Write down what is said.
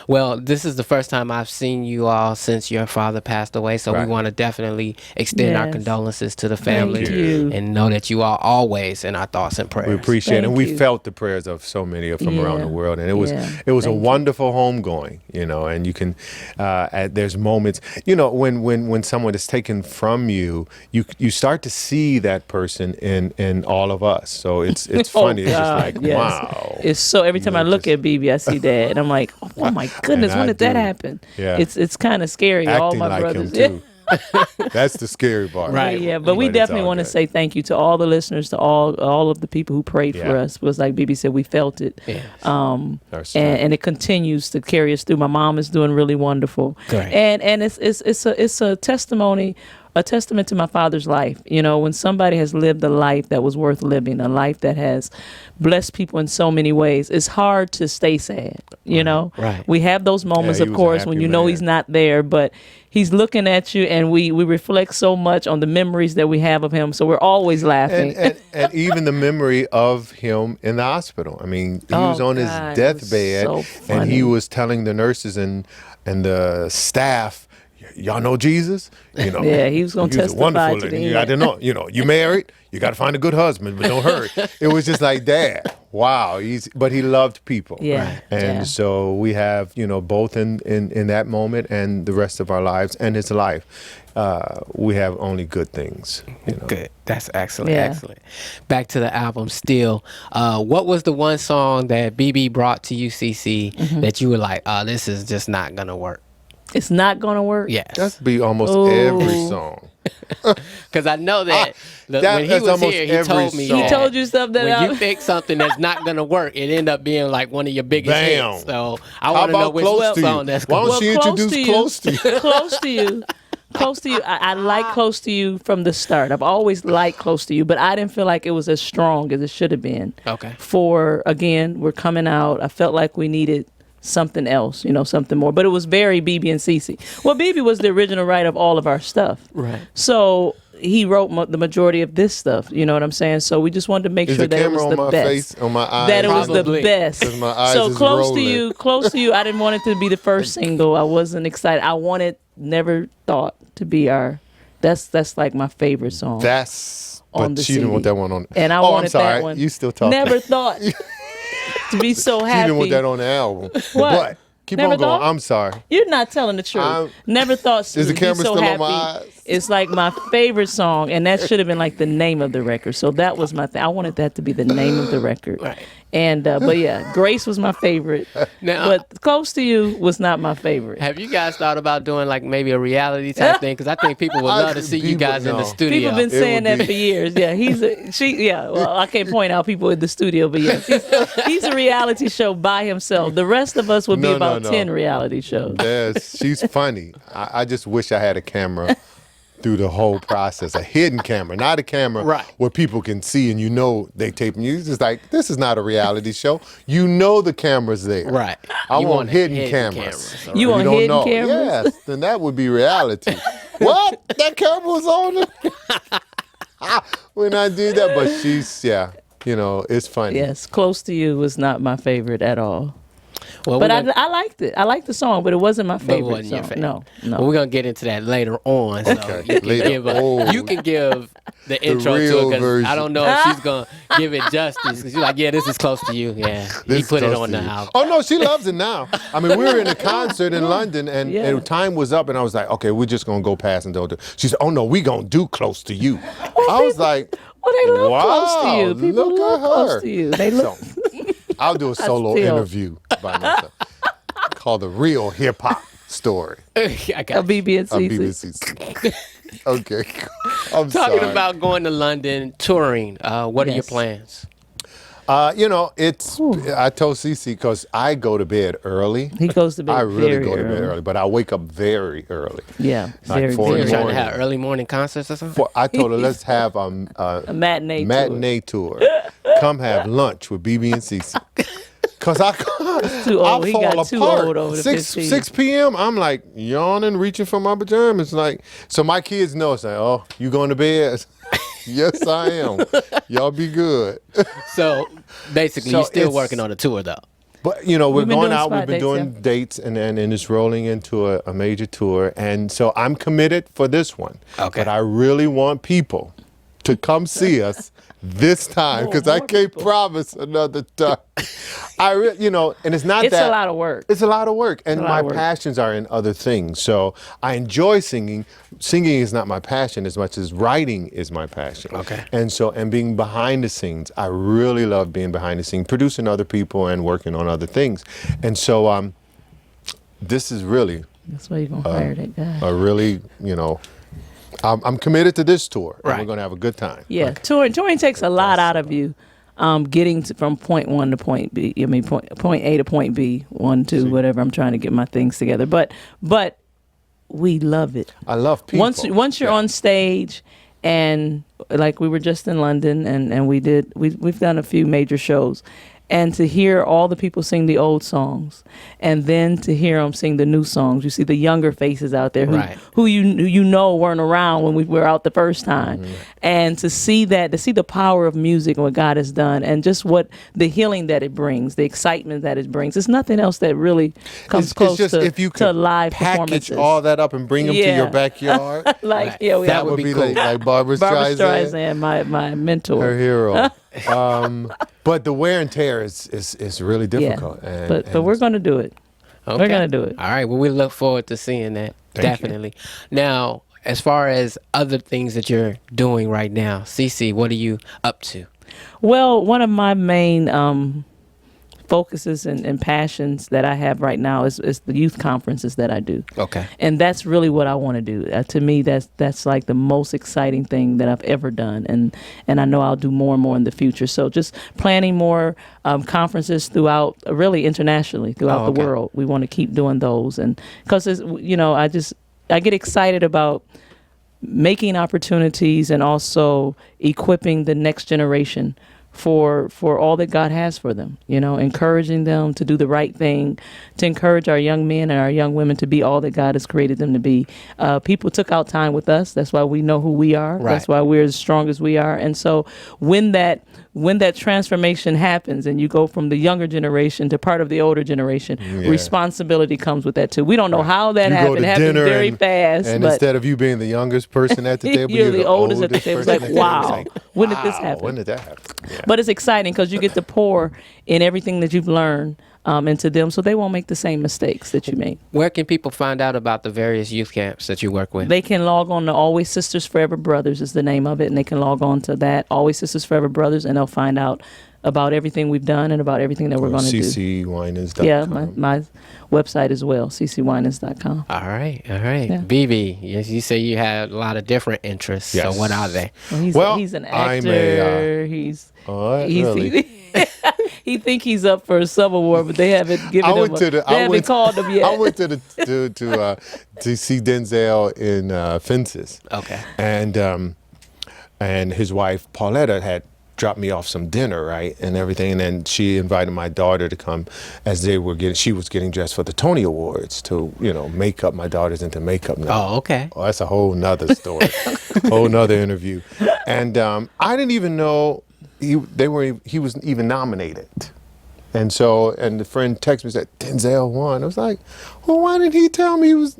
Well, this is the first time I've seen you all since your father passed away, so we want to definitely extend our condolences to the family and know that you are always in our thoughts and prayers. We appreciate it, and we felt the prayers of so many from around the world, and it was a wonderful homegoing, and you can there's moments, when someone is taken from you, you start to see that person in all of us. So it's funny. It's just like, wow. It's so every time I look at BeBe, I see that, and I'm like, oh my goodness, when did that happen? Yeah. It's kind of scary. Acting all my like brothers. him too. That's the scary part. Right. Yeah, but we definitely want to say thank you to all the listeners, to all of the people who prayed for us. It was like BeBe said, we felt it. Yeah. And it continues to carry us through. My mom is doing really wonderful. Great. And it's a testimony, a testament to my father's life. When somebody has lived a life that was worth living, a life that has blessed people in so many ways, it's hard to stay sad. Right. We have those moments, of course, when he's not there, but he's looking at you, and we reflect so much on the memories that we have of him. So we're always laughing. And even the memory of him in the hospital. I mean, he was on his deathbed, and he was telling the nurses and the staff, y'all know Jesus? Yeah, he was going to testify to you got to know, you married, you got to find a good husband, but don't hurry. It was just like, Dad, wow. But he loved people. Yeah. And so we have, both in that moment and the rest of our lives and his life, we have only good things. Good. That's excellent. Excellent. Back to the album still. What was the one song that BeBe brought to you, CeCe, that you were like, this is just not going to work? It's not going to work? Yes. That's be almost every song. Because I know that when he was here, he told me. He told you stuff that when you think something that's not going to work, it end up being like one of your biggest hits. So I want to know which song that's going to work. Why don't you introduce Close to You? Close to You. Close to You. I like Close to You from the start. I've always liked Close to You, but I didn't feel like it was as strong as it should have been. Okay. Again, we're coming out. I felt like we needed something else, something more. But it was very BeBe and CeCe. Well, BeBe was the original writer of all of our stuff. Right. So he wrote the majority of this stuff. You know what I'm saying? So we just wanted to make sure that it was the best. On my eyes? That it was the best. My eyes so Close to You, I didn't want it to be the first single. I wasn't excited. I wanted Never Thought to be that's like my favorite song. But she didn't want that one on. And I wanted that one. You still talking. Never Thought. To be so happy. She didn't want that on the album. What? But keep on going. I'm sorry. You're not telling the truth. Never Thought. Is the camera so still happy. on my eyes? It's like my favorite song, and that should have been like the name of the record. So that was my thing. I wanted that to be the name of the record. Right. And but yeah, Grace was my favorite. Now, but Close to You was not my favorite. Have you guys thought about doing like maybe a reality type thing? Because I think people would love to see you guys in the studio. People have been saying that for years. Yeah, well, I can't point out people in the studio, but yes, he's a reality show by himself. The rest of us would be about 10 reality shows. Yes, she's funny. I just wish I had a camera through the whole process, a hidden camera, not a camera where people can see and they taping you. It's just like, this is not a reality show. The camera's there. Right. I want hidden cameras. You want hidden cameras? Yes, then that would be reality. What? That camera was on? When I did that, but she's, it's funny. Yes, Close to You was not my favorite at all. Well, but I liked it. I liked the song, but it wasn't my favorite wasn't song. Your favorite. No. Well, we're going to get into that later on. So you can give the intro to it, because I don't know if she's going to give it justice. She's like, this is Close to You. Yeah, he put it on the album. Oh, no, she loves it now. I mean, we were in a concert in London, and time was up, and I was like, okay, we're just going to go past and do it. She said, oh, no, we going to do Close to You. I was like, well, they love Close to You. People love Close to You. They look... I'll do a solo interview by myself called The Real Hip Hop Story. I got BeBe and BeBe CeCe. Okay. I'm talking sorry. about going to London, touring. What are your plans? I told CeCe, because I go to bed early. He goes to bed I really very go to bed early, but I wake up very early. Yeah, like very, 4 very in the Trying morning. to have early morning concerts or something? I told her, let's have a matinee tour. Come have lunch with BeBe and CeCe. Because too old. I He fall got apart. too old over the 6 p.m., I'm like yawning, reaching for my pajamas. So my kids know, say, oh, you going to bed? Yes, I am. Y'all be good. So basically, you're still working on a tour, though. But we're going out. We've been doing dates, and it's rolling into a major tour. And so I'm committed for this one. Okay. But I really want people to come see us this time, because I can't promise another time. And it's not it's a lot of work. It's a lot of work, and my passions are in other things. So I enjoy singing. Singing is not my passion as much as writing is my passion. Okay. And being behind the scenes, I really love being behind the scenes, producing other people and working on other things. And so this is really. That's why you're gonna hire that guy. A really, I'm committed to this tour. Right. And we're going to have a good time. Yeah, touring takes a lot out of you. Getting from point one to point B. I mean, point A to point B, 1, 2, whatever. I'm trying to get my things together. But we love it. I love people. Once you're on stage, and like we were just in London, and we've done a few major shows. And to hear all the people sing the old songs, and then to hear them sing the new songs, you see the younger faces out there who you know weren't around when we were out the first time, and to see the power of music and what God has done, and just what the healing that it brings, the excitement that it brings. There's nothing else that really comes close just, if you to live package performances. all that up and bring them to your backyard. That would be cool. like Barbra Streisand, my mentor, her hero. But the wear and tear is really difficult. Yeah. But we're going to do it. Okay. We're going to do it. All right. Well, we look forward to seeing that. Definitely. Now, as far as other things that you're doing right now, CeCe, what are you up to? Well, one of my main focuses and passions that I have right now is the youth conferences that I do. Okay. And that's really what I want to do. To me, that's like the most exciting thing that I've ever done. And I know I'll do more and more in the future. So just planning more conferences throughout, really internationally, throughout the world. We want to keep doing those. And because, I get excited about making opportunities and also equipping the next generation for all that God has for them, encouraging them to do the right thing, to encourage our young men and our young women to be all that God has created them to be. People took out time with us. That's why we know who we are. Right. That's why we're as strong as we are. And so when that transformation happens and you go from the younger generation to part of the older generation, responsibility comes with that too. We don't know how that happened. It happened very fast. And instead of you being the youngest person at the table, you're the oldest at the table. It's like, wow, when did this happen? When did that happen? Yeah. But it's exciting because you get to pour in everything that you've learned into them, so they won't make the same mistakes that you made. Where can people find out about the various youth camps that you work with? They can log on to Always Sisters Forever Brothers is the name of it, and they can log on to that, Always Sisters Forever Brothers, and they'll find out about everything we've done and about everything that we're going to do. CeCeWinans.com. Yeah, my website as well, CeCeWinans.com. All right. Yeah. BeBe, you say you had a lot of different interests. Yes. So what are they? Well, he's an actor. He think he's up for a sub award, but they haven't given him. They haven't called him yet. I went to see Denzel in Fences. Okay. And his wife Pauletta had dropped me off some dinner, right, and everything, and then she invited my daughter to come as she was getting dressed for the Tony Awards to, make up. My daughter's into makeup now. Oh, okay. Oh, that's a whole nother story, whole nother interview, and I didn't even know he was even nominated. And the friend texted me and said, Denzel won. I was like, well, why didn't he tell me he was